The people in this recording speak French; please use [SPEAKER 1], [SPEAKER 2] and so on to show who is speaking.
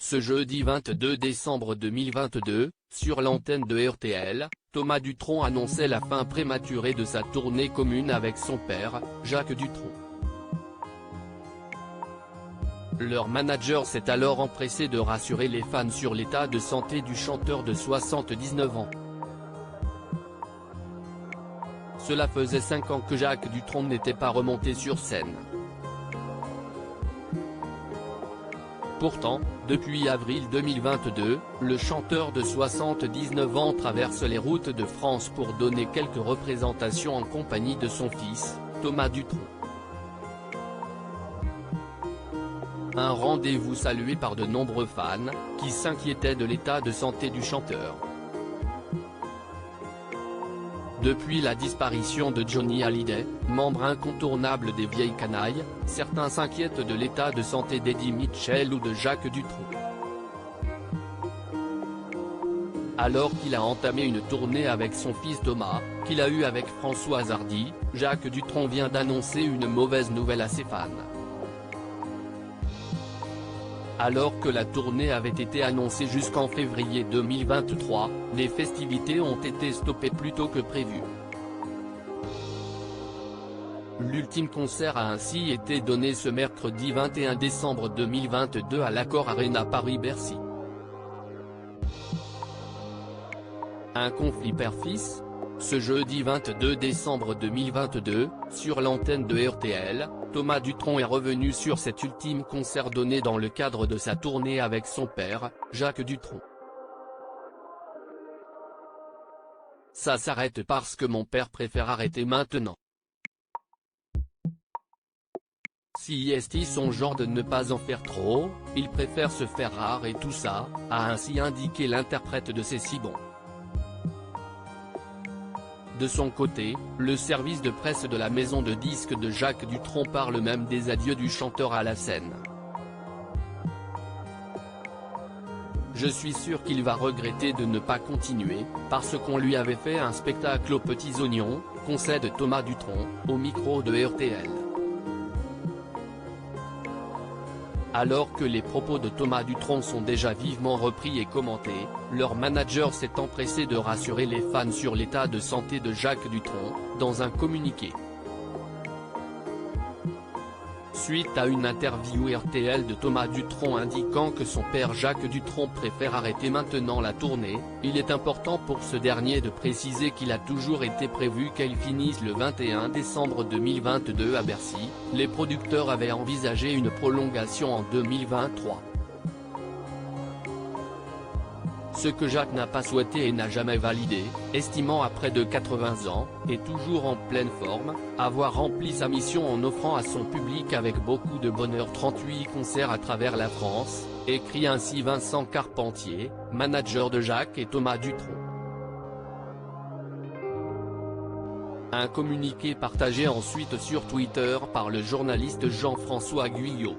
[SPEAKER 1] Ce jeudi 22 décembre 2022, sur l'antenne de RTL, Thomas Dutronc annonçait la fin prématurée de sa tournée commune avec son père, Jacques Dutronc. Leur manager s'est alors empressé de rassurer les fans sur l'état de santé du chanteur de 79 ans. Cela faisait 5 ans que Jacques Dutronc n'était pas remonté sur scène. Pourtant, depuis avril 2022, le chanteur de 79 ans traverse les routes de France pour donner quelques représentations en compagnie de son fils, Thomas Dutronc. Un rendez-vous salué par de nombreux fans, qui s'inquiétaient de l'état de santé du chanteur. Depuis la disparition de Johnny Hallyday, membre incontournable des Vieilles Canailles, certains s'inquiètent de l'état de santé d'Eddie Mitchell ou de Jacques Dutronc. Alors qu'il a entamé une tournée avec son fils Thomas, qu'il a eu avec Françoise Hardy, Jacques Dutronc vient d'annoncer une mauvaise nouvelle à ses fans. Alors que la tournée avait été annoncée jusqu'en février 2023, les festivités ont été stoppées plus tôt que prévu. L'ultime concert a ainsi été donné ce mercredi 21 décembre 2022 à l'Accor Arena Paris-Bercy. Un conflit père-fils ? Ce jeudi 22 décembre 2022, sur l'antenne de RTL, Thomas Dutronc est revenu sur cet ultime concert donné dans le cadre de sa tournée avec son père, Jacques Dutronc. Ça s'arrête parce que mon père préfère arrêter maintenant. Si est son genre de ne pas en faire trop, il préfère se faire rare et tout ça, a ainsi indiqué l'interprète de C'est si bon. De son côté, le service de presse de la maison de disques de Jacques Dutronc parle même des adieux du chanteur à la scène. Je suis sûr qu'il va regretter de ne pas continuer, parce qu'on lui avait fait un spectacle aux petits oignons, concède Thomas Dutronc, au micro de RTL. Alors que les propos de Thomas Dutronc sont déjà vivement repris et commentés, leur manager s'est empressé de rassurer les fans sur l'état de santé de Jacques Dutronc, dans un communiqué. Suite à une interview RTL de Thomas Dutronc indiquant que son père Jacques Dutronc préfère arrêter maintenant la tournée, il est important pour ce dernier de préciser qu'il a toujours été prévu qu'elle finisse le 21 décembre 2022 à Bercy, les producteurs avaient envisagé une prolongation en 2023. Ce que Jacques n'a pas souhaité et n'a jamais validé, estimant à près de 80 ans, et toujours en pleine forme, avoir rempli sa mission en offrant à son public avec beaucoup de bonheur 38 concerts à travers la France, écrit ainsi Vincent Carpentier, manager de Jacques et Thomas Dutronc. Un communiqué partagé ensuite sur Twitter par le journaliste Jean-François Guyot.